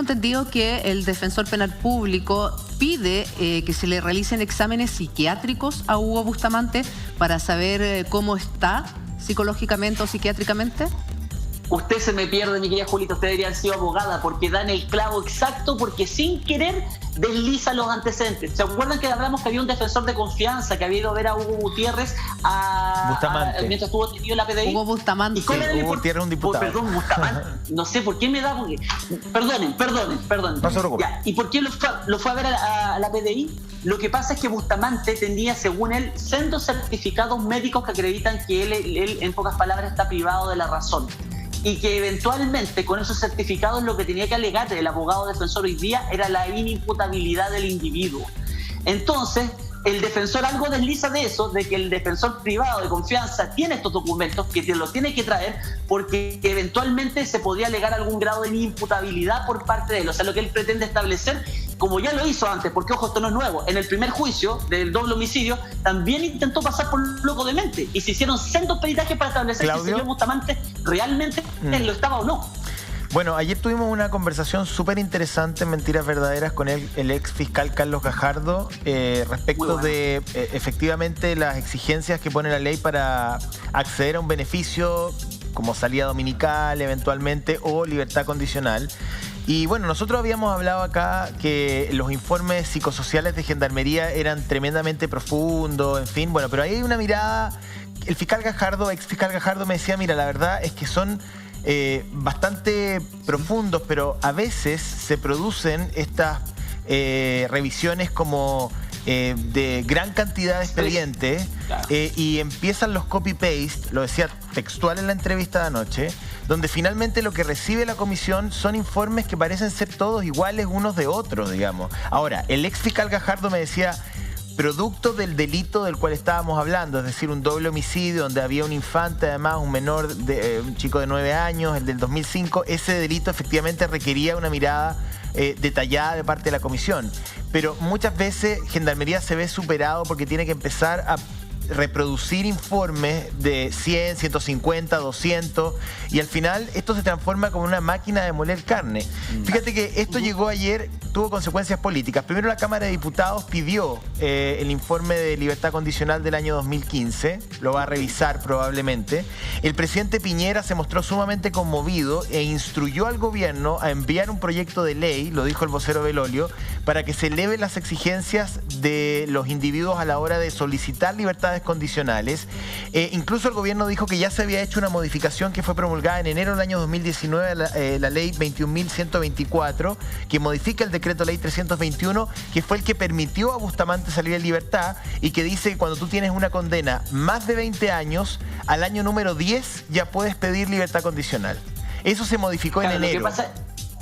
entendido que el defensor penal público pide que se le realicen exámenes psiquiátricos a Hugo Bustamante para saber cómo está psicológicamente o psiquiátricamente. Usted se me pierde, mi querida Julita, usted debería haber sido abogada porque dan el clavo exacto, porque sin querer desliza los antecedentes. ¿Se acuerdan que hablamos que había un defensor de confianza que había ido a ver a Hugo Gutiérrez mientras estuvo detenido en la PDI? Hugo Bustamante. Hugo Gutiérrez es un diputado. Perdón, Bustamante. No sé por qué me da... Perdonen. No se preocupe. ¿Y por qué lo fue a ver a la PDI? Lo que pasa es que Bustamante tenía, según él, sendos certificados médicos que acreditan que él, en pocas palabras, está privado de la razón. Y que eventualmente con esos certificados lo que tenía que alegar el abogado defensor hoy día era la inimputabilidad del individuo. Entonces, el defensor algo desliza de eso, de que el defensor privado de confianza tiene estos documentos, que los tiene que traer, porque eventualmente se podría alegar algún grado de inimputabilidad por parte de él. O sea, lo que él pretende establecer, como ya lo hizo antes, porque ojo, esto no es nuevo, en el primer juicio del doble homicidio también intentó pasar por loco de mente y se hicieron sendos peritajes para establecer si el señor Bustamante realmente lo estaba o no. Bueno, ayer tuvimos una conversación súper interesante en Mentiras Verdaderas con el ex fiscal Carlos Gajardo respecto de efectivamente las exigencias que pone la ley para acceder a un beneficio como salida dominical eventualmente o libertad condicional. Y bueno, nosotros habíamos hablado acá que los informes psicosociales de Gendarmería eran tremendamente profundos, en fin, bueno, pero ahí hay una mirada. El fiscal Gajardo, ex fiscal Gajardo, me decía, mira, la verdad es que son bastante profundos, pero a veces se producen estas revisiones como de gran cantidad de expedientes y empiezan los copy-paste, lo decía textual en la entrevista de anoche, donde finalmente lo que recibe la comisión son informes que parecen ser todos iguales unos de otros, digamos. Ahora, el ex fiscal Gajardo me decía, producto del delito del cual estábamos hablando, es decir, un doble homicidio donde había un infante, además un menor, un chico de 9 años, el del 2005, ese delito efectivamente requería una mirada detallada de parte de la comisión. Pero muchas veces Gendarmería se ve superado porque tiene que empezar a reproducir informes de 100, 150, 200 y al final esto se transforma como una máquina de moler carne. Fíjate que esto llegó ayer, tuvo consecuencias políticas. Primero la Cámara de Diputados pidió el informe de libertad condicional del año 2015, lo va a revisar probablemente. El presidente Piñera se mostró sumamente conmovido e instruyó al gobierno a enviar un proyecto de ley, lo dijo el vocero Belolio, para que se eleven las exigencias de los individuos a la hora de solicitar libertades condicionales. Incluso el gobierno dijo que ya se había hecho una modificación que fue promulgada en enero del año 2019, la ley 21.124, que modifica el decreto ley 321, que fue el que permitió a Bustamante salir en libertad y que dice que cuando tú tienes una condena más de 20 años, al año número 10 ya puedes pedir libertad condicional. Eso se modificó en enero. Lo que pasa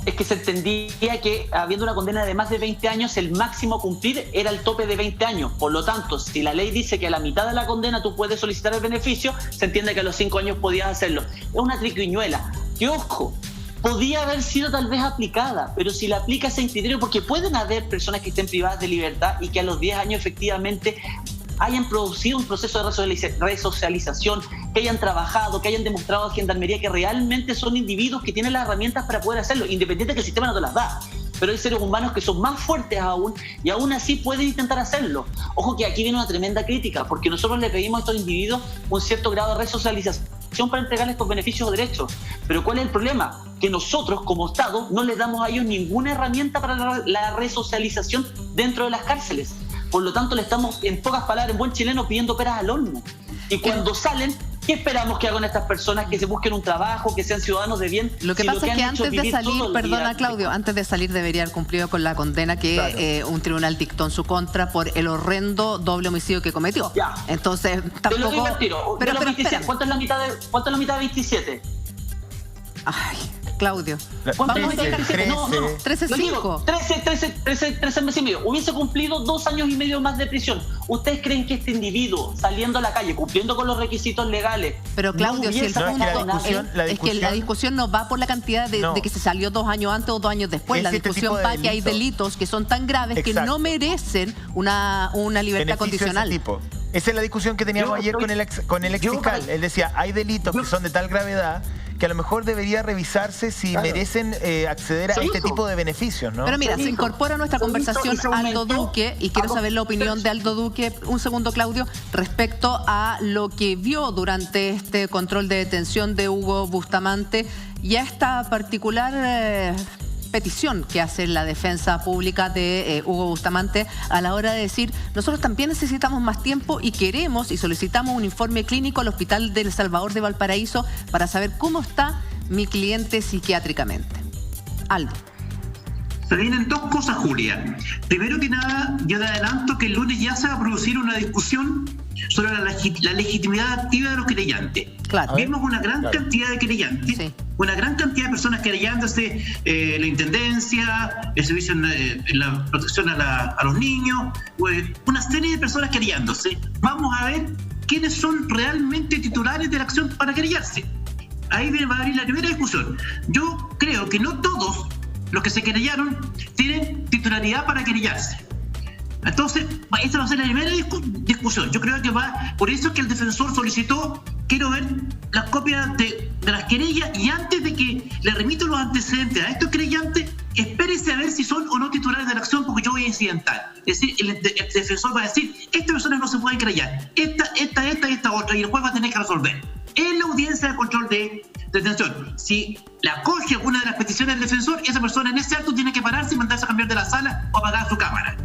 es que se entendía que habiendo una condena de más de 20 años, el máximo a cumplir era el tope de 20 años. Por lo tanto, si la ley dice que a la mitad de la condena tú puedes solicitar el beneficio, se entiende que a los 5 años podías hacerlo. Es una triquiñuela. Que ojo, podía haber sido tal vez aplicada, pero si la aplicas en criterio, porque pueden haber personas que estén privadas de libertad y que a los 10 años efectivamente hayan producido un proceso de resocialización, que hayan trabajado, que hayan demostrado a Gendarmería que realmente son individuos que tienen las herramientas para poder hacerlo, independiente de que el sistema no te las da. Pero hay seres humanos que son más fuertes aún y aún así pueden intentar hacerlo. Ojo que aquí viene una tremenda crítica, porque nosotros le pedimos a estos individuos un cierto grado de resocialización para entregarles estos beneficios o derechos. Pero ¿cuál es el problema? Que nosotros como Estado no les damos a ellos ninguna herramienta para la resocialización dentro de las cárceles. Por lo tanto, le estamos, en pocas palabras, en buen chileno, pidiendo peras al olmo. Y cuando salen, ¿qué esperamos que hagan estas personas? Que se busquen un trabajo, que sean ciudadanos de bien. Lo que pasa es que antes de salir, perdona Claudio, antes de salir debería haber cumplido con la condena que un tribunal dictó en su contra por el horrendo doble homicidio que cometió. Ya. Entonces, tampoco... Pero 27, ¿cuánto es la mitad de 27? Ay, Claudio. Vamos a 13, no, 13,5. 13 meses y medio. Hubiese cumplido 2 años y medio más de prisión. ¿Ustedes creen que este individuo, saliendo a la calle, cumpliendo con los requisitos legales... Pero Claudio, si el punto es que la discusión no va por la cantidad de que se salió 2 años antes o 2 años después. La discusión va que hay delitos que son tan graves que no merecen una libertad condicional. Esa es la discusión que teníamos ayer con el ex fiscal. Él decía, hay delitos que son de tal gravedad que a lo mejor debería revisarse si merecen acceder a este tipo de beneficios, ¿no? Pero mira, se incorpora a nuestra conversación Aldo Duque, y quiero saber la opinión de Aldo Duque, un segundo, Claudio, respecto a lo que vio durante este control de detención de Hugo Bustamante y a esta particular petición que hace la defensa pública de Hugo Bustamante a la hora de decir: nosotros también necesitamos más tiempo y queremos y solicitamos un informe clínico al Hospital del Salvador de Valparaíso para saber cómo está mi cliente psiquiátricamente. Aldo. Se vienen dos cosas, Julia. Primero que nada, yo te adelanto que el lunes ya se va a producir una discusión sobre la legitimidad activa de los querellantes. Claro. Vimos una gran cantidad de querellantes, una gran cantidad de personas querellándose, la Intendencia, el Servicio en la Protección a los Niños, una serie de personas querellándose. Vamos a ver quiénes son realmente titulares de la acción para querellarse. Ahí va a abrir la primera discusión. Yo creo que no todos los que se querellaron tienen titularidad para querellarse. Entonces, esta va a ser la primera discusión. Yo creo que por eso es que el defensor solicitó: quiero ver las copias de las querellas, y antes de que le remito los antecedentes a estos querellantes, espérese a ver si son o no titulares de la acción, porque yo voy a incidentar. Es decir, el defensor va a decir: estas personas no se pueden querellar, esta otra, y el juez va a tener que resolver en la audiencia de control de detención. Si le acoge alguna de las peticiones del defensor, esa persona en ese acto tiene que pararse y mandarse a cambiar de la sala o apagar su cámara.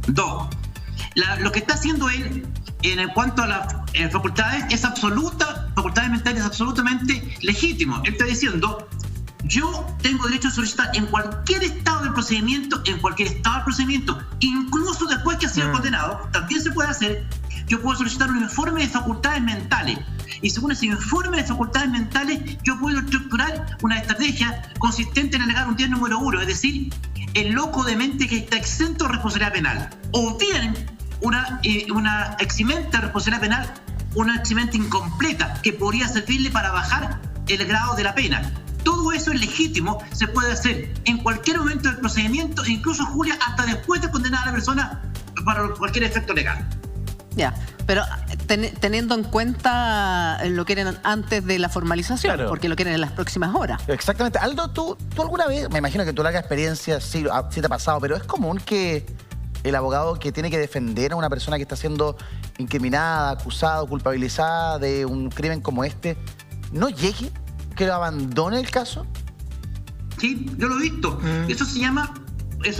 2. Lo que está haciendo él en cuanto a las facultades facultades mentales es absolutamente legítimo. Él está diciendo: yo tengo derecho a solicitar en cualquier estado del procedimiento, incluso después que ha sido condenado, también se puede hacer. Yo puedo solicitar un informe de facultades mentales, y según ese informe de facultades mentales yo puedo estructurar una estrategia consistente en alegar un término número 1, es decir, el loco de mente que está exento de responsabilidad penal, o bien una eximenta de responsabilidad penal, una eximenta incompleta que podría servirle para bajar el grado de la pena. Todo eso es legítimo, se puede hacer en cualquier momento del procedimiento, incluso, Julia, hasta después de condenar a la persona para cualquier efecto legal. Ya, pero teniendo en cuenta lo que eran antes de la formalización, porque lo quieren en las próximas horas. Exactamente. Aldo, ¿tú alguna vez, me imagino que tu larga experiencia sí te ha pasado, pero es común que el abogado que tiene que defender a una persona que está siendo incriminada, acusada o culpabilizada de un crimen como este, no llegue, que lo abandone el caso? Sí, yo lo he visto. Eso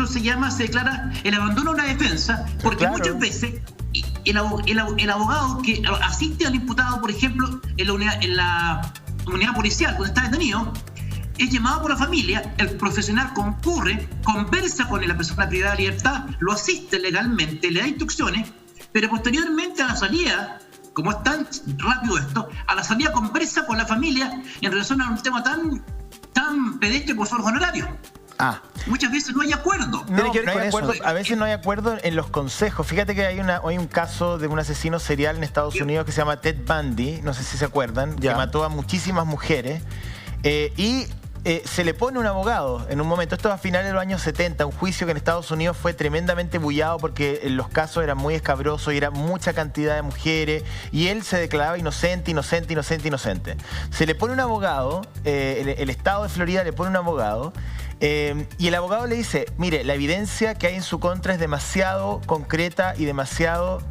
se declara el abandono de una defensa, porque muchas veces el abogado que asiste al imputado, por ejemplo, en la unidad policial, donde está detenido, es llamado por la familia, el profesional concurre, conversa con la persona privada de libertad, lo asiste legalmente, le da instrucciones, pero posteriormente a la salida, como es tan rápido esto, a la salida conversa con la familia en relación a un tema tan pedestre por su honorario. Muchas veces no hay acuerdo. No hay acuerdo. A veces no hay acuerdo en los consejos. Fíjate que hay un caso de un asesino serial en Estados Unidos que se llama Ted Bundy, no sé si se acuerdan, que mató a muchísimas mujeres, y se le pone un abogado en un momento. Esto a finales de los años 70, un juicio que en Estados Unidos fue tremendamente bullado porque los casos eran muy escabrosos y era mucha cantidad de mujeres, y él se declaraba inocente. Se le pone un abogado, el estado de Florida le pone un abogado, y el abogado le dice: mire, la evidencia que hay en su contra es demasiado concreta y demasiado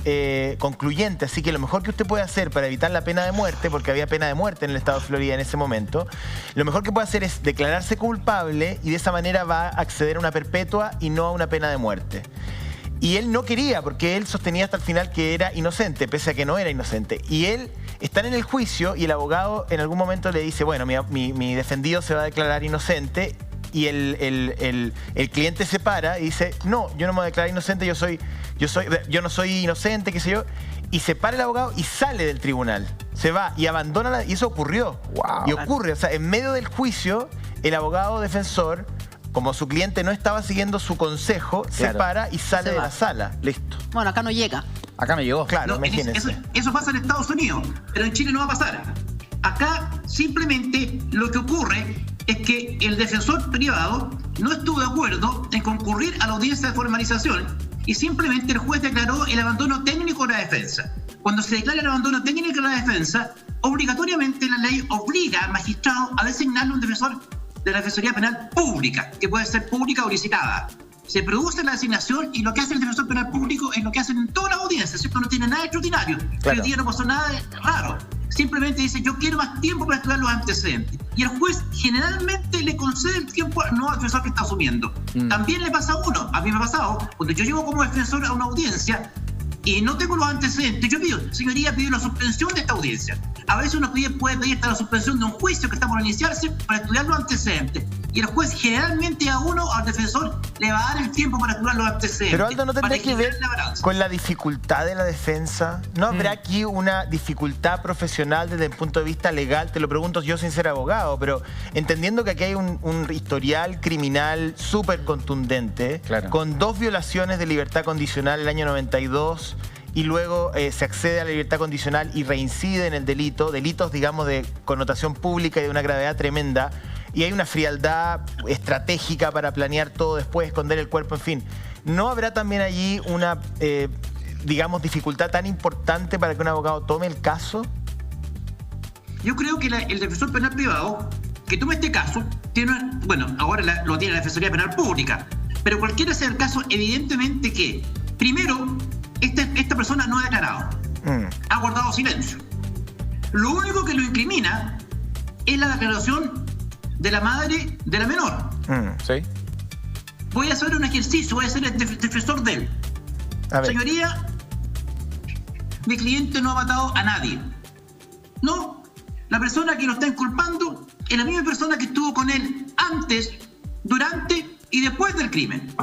concluyente, así que lo mejor que usted puede hacer para evitar la pena de muerte, porque había pena de muerte en el estado de Florida en ese momento, lo mejor que puede hacer es declararse culpable, y de esa manera va a acceder a una perpetua y no a una pena de muerte. Y él no quería, porque él sostenía hasta el final que era inocente, pese a que no era inocente. Y él está en el juicio, y el abogado en algún momento le dice: bueno, mi defendido se va a declarar inocente. Y el cliente se para y dice: no, yo no me voy a declarar inocente, yo no soy inocente, qué sé yo. Y se para el abogado y sale del tribunal. Se va y abandona y eso ocurrió. Wow. Y ocurre, o sea, en medio del juicio, el abogado defensor, como su cliente no estaba siguiendo su consejo, se para y sale de la sala. Listo. Bueno, acá no llega. Acá me llegó. Claro, imagínense. Eso pasa en Estados Unidos, pero en Chile no va a pasar. Acá simplemente lo que ocurre es que el defensor privado no estuvo de acuerdo en concurrir a la audiencia de formalización, y simplemente el juez declaró el abandono técnico de la defensa. cuando se declara el abandono técnico de la defensa, obligatoriamente la ley obliga al magistrado a designarle un defensor de la Defensoría Penal Pública, que puede ser pública o licitada. Se produce la designación y lo que hace el defensor penal público es lo que hacen en todas las audiencias, ¿cierto? No tiene nada extraordinario. Claro. Hoy día no pasó nada raro. Simplemente dice, yo quiero más tiempo para estudiar los antecedentes. Y el juez generalmente le concede el tiempo al nuevo defensor que está asumiendo. También le pasa a uno. A mí me ha pasado, cuando yo llego como defensor a una audiencia y no tengo los antecedentes, yo pido, señoría, pido la suspensión de esta audiencia. A veces uno puede pedir hasta la suspensión de un juicio que está por iniciarse para estudiar los antecedentes. Y el juez generalmente al defensor, le va a dar el tiempo para estudiar los antecedentes. Pero Aldo, ¿no tendrá que ver con la dificultad de la defensa? ¿No habrá aquí una dificultad profesional desde el punto de vista legal? Te lo pregunto yo sin ser abogado, pero entendiendo que aquí hay un historial criminal súper contundente, claro, con 2 violaciones de libertad condicional el año 92... y luego se accede a la libertad condicional y reincide en el delito, delitos, digamos, de connotación pública y de una gravedad tremenda, y hay una frialdad estratégica para planear todo después, esconder el cuerpo, en fin. ¿No habrá también allí una, digamos, dificultad tan importante para que un abogado tome el caso? Yo creo que el defensor penal privado que tome este caso, ahora lo tiene la Defensoría Penal Pública, pero cualquiera sea el caso, evidentemente que, primero, esta persona no ha declarado, ha guardado silencio. Lo único que lo incrimina es la declaración de la madre de la menor. ¿Sí? Voy a hacer un ejercicio, voy a ser el defensor de él. Señoría, mi cliente no ha matado a nadie. No, la persona que lo está inculpando es la misma persona que estuvo con él antes, durante y después del crimen.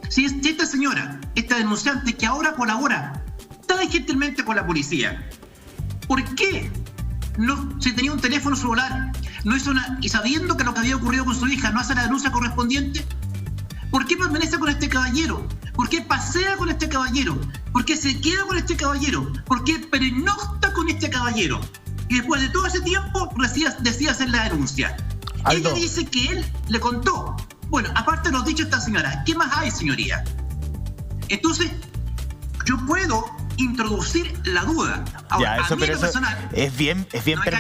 Si esta señora, esta denunciante que ahora colabora tan gentilmente con la policía, ¿por qué no se tenía un teléfono celular? No hizo y sabiendo que lo que había ocurrido con su hija, no hace la denuncia correspondiente? ¿Por qué permanece con este caballero? ¿Por qué pasea con este caballero? ¿Por qué se queda con este caballero? ¿Por qué pernocta con este caballero? Y después de todo ese tiempo decide hacer la denuncia. Aldo. Ella dice que él le contó. Bueno, aparte de los dichos de esta señora, ¿qué más hay, señoría? Entonces, yo puedo introducir la duda. Ahora, ya, eso, pero eso personal, es bien perverso.